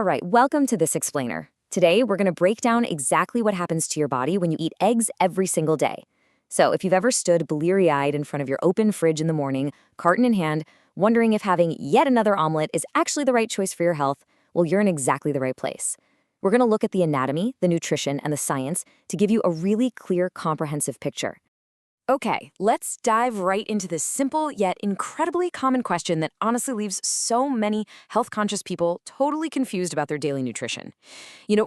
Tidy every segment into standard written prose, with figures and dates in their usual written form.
All right, welcome to This Explainer. Today, we're going to break down exactly what happens to your body when you eat eggs every single day. So, if you've ever stood bleary-eyed in front of your open fridge in the morning, carton in hand, wondering if having yet another omelet is actually the right choice for your health, well, you're in exactly the right place. We're going to look at the anatomy, the nutrition, and the science to give you a really clear, comprehensive picture. Okay, let's dive right into this simple yet incredibly common question that honestly leaves so many health-conscious people totally confused about their daily nutrition.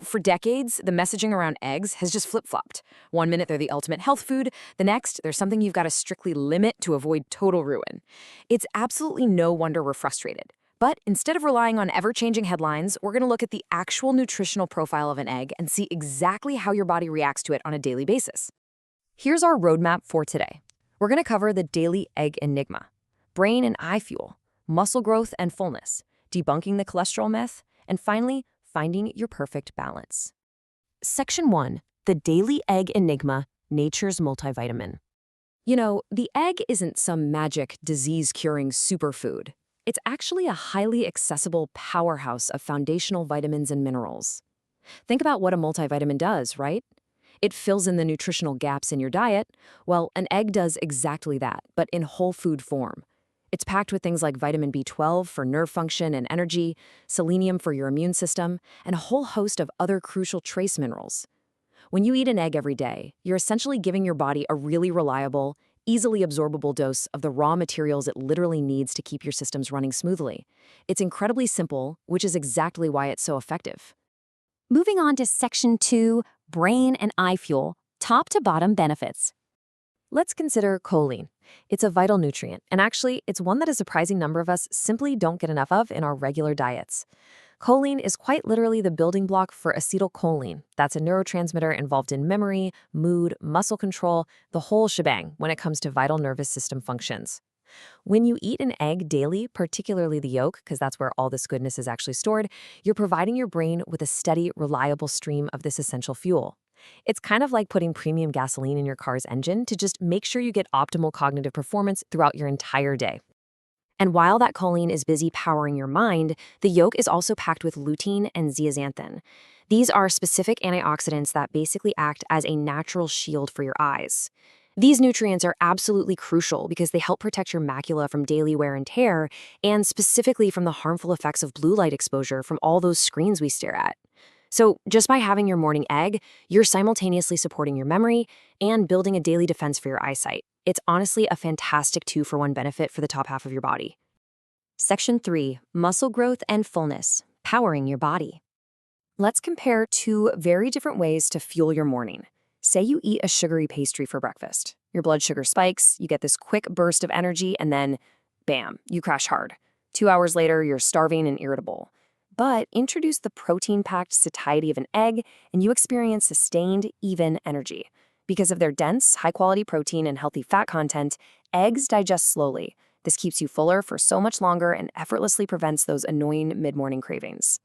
For decades, the messaging around eggs has just flip-flopped. One minute they're the ultimate health food, the next they're something you've got to strictly limit to avoid total ruin. It's absolutely no wonder we're frustrated. But instead of relying on ever-changing headlines, we're going to look at the actual nutritional profile of an egg and see exactly how your body reacts to it on a daily basis. Here's our roadmap for today. We're going to cover the daily egg enigma, brain and eye fuel, muscle growth and fullness, debunking the cholesterol myth, and finally, finding your perfect balance. Section 1, the daily egg enigma, nature's multivitamin. The egg isn't some magic disease-curing superfood. It's actually a highly accessible powerhouse of foundational vitamins and minerals. Think about what a multivitamin does, right? It fills in the nutritional gaps in your diet. Well, an egg does exactly that, but in whole food form. It's packed with things like vitamin B12 for nerve function and energy, selenium for your immune system, and a whole host of other crucial trace minerals. When you eat an egg every day, you're essentially giving your body a really reliable, easily absorbable dose of the raw materials it literally needs to keep your systems running smoothly. It's incredibly simple, which is exactly why it's so effective. Moving on to Section 2, brain and eye fuel, top to bottom benefits. Let's consider choline. It's a vital nutrient, and actually, it's one that a surprising number of us simply don't get enough of in our regular diets. Choline is quite literally the building block for acetylcholine. That's a neurotransmitter involved in memory, mood, muscle control, the whole shebang when it comes to vital nervous system functions. When you eat an egg daily, particularly the yolk, because that's where all this goodness is actually stored, you're providing your brain with a steady, reliable stream of this essential fuel. It's kind of like putting premium gasoline in your car's engine to just make sure you get optimal cognitive performance throughout your entire day. And while that choline is busy powering your mind, the yolk is also packed with lutein and zeaxanthin. These are specific antioxidants that basically act as a natural shield for your eyes. These nutrients are absolutely crucial because they help protect your macula from daily wear and tear, and specifically from the harmful effects of blue light exposure from all those screens we stare at. So just by having your morning egg, you're simultaneously supporting your memory and building a daily defense for your eyesight. It's honestly a fantastic 2-for-1 benefit for the top half of your body. Section 3, muscle growth and fullness, powering your body. Let's compare two very different ways to fuel your morning. Say you eat a sugary pastry for breakfast. Your blood sugar spikes, you get this quick burst of energy, and then, bam, you crash hard. 2 hours later, you're starving and irritable. But introduce the protein-packed satiety of an egg, and you experience sustained, even energy. Because of their dense, high-quality protein and healthy fat content, eggs digest slowly. This keeps you fuller for so much longer and effortlessly prevents those annoying mid-morning cravings.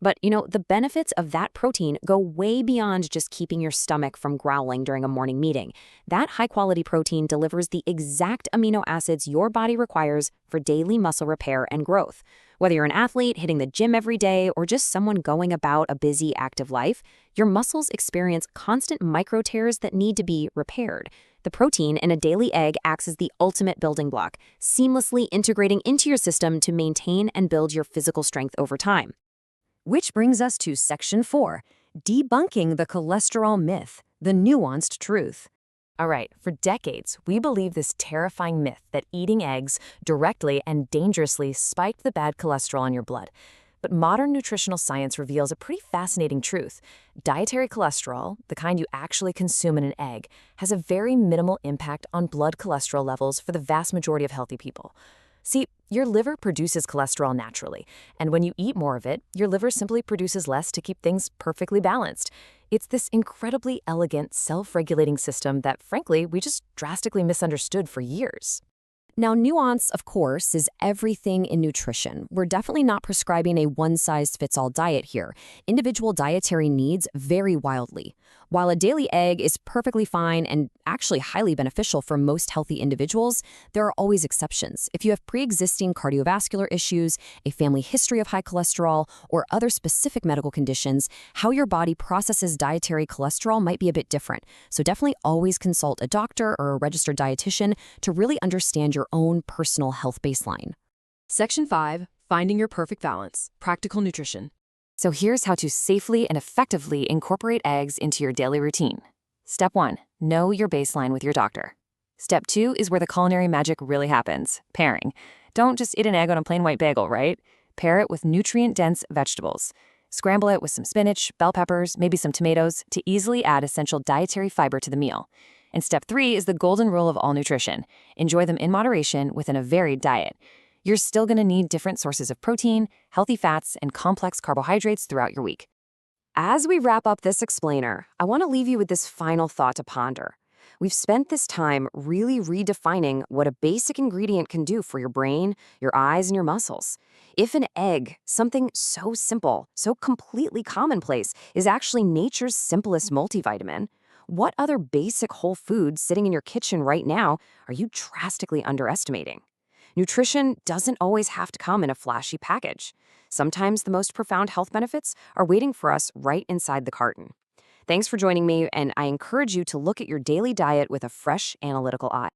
But, the benefits of that protein go way beyond just keeping your stomach from growling during a morning meeting. That high-quality protein delivers the exact amino acids your body requires for daily muscle repair and growth. Whether you're an athlete hitting the gym every day or just someone going about a busy, active life, your muscles experience constant micro tears that need to be repaired. The protein in a daily egg acts as the ultimate building block, seamlessly integrating into your system to maintain and build your physical strength over time. Which brings us to Section 4, debunking the cholesterol myth, the nuanced truth. All right, for decades, we believed this terrifying myth that eating eggs directly and dangerously spiked the bad cholesterol in your blood. But modern nutritional science reveals a pretty fascinating truth. Dietary cholesterol, the kind you actually consume in an egg, has a very minimal impact on blood cholesterol levels for the vast majority of healthy people. See, your liver produces cholesterol naturally, and when you eat more of it, your liver simply produces less to keep things perfectly balanced. It's this incredibly elegant, self-regulating system that, frankly, we just drastically misunderstood for years. Now, nuance, of course, is everything in nutrition. We're definitely not prescribing a one-size-fits-all diet here. Individual dietary needs vary wildly. While a daily egg is perfectly fine and actually highly beneficial for most healthy individuals, there are always exceptions. If you have pre-existing cardiovascular issues, a family history of high cholesterol, or other specific medical conditions, how your body processes dietary cholesterol might be a bit different. So definitely always consult a doctor or a registered dietitian to really understand your own personal health baseline. Section 5, Finding Your Perfect Balance, Practical Nutrition. So here's how to safely and effectively incorporate eggs into your daily routine. Step 1, know your baseline with your doctor. Step 2 is where the culinary magic really happens, pairing. Don't just eat an egg on a plain white bagel, right? Pair it with nutrient-dense vegetables. Scramble it with some spinach, bell peppers, maybe some tomatoes to easily add essential dietary fiber to the meal. And step 3 is the golden rule of all nutrition. Enjoy them in moderation within a varied diet. You're still going to need different sources of protein, healthy fats, and complex carbohydrates throughout your week. As we wrap up this explainer, I want to leave you with this final thought to ponder. We've spent this time really redefining what a basic ingredient can do for your brain, your eyes, and your muscles. If an egg, something so simple, so completely commonplace, is actually nature's simplest multivitamin, what other basic whole foods sitting in your kitchen right now are you drastically underestimating? Nutrition doesn't always have to come in a flashy package. Sometimes the most profound health benefits are waiting for us right inside the carton. Thanks for joining me, and I encourage you to look at your daily diet with a fresh, analytical eye.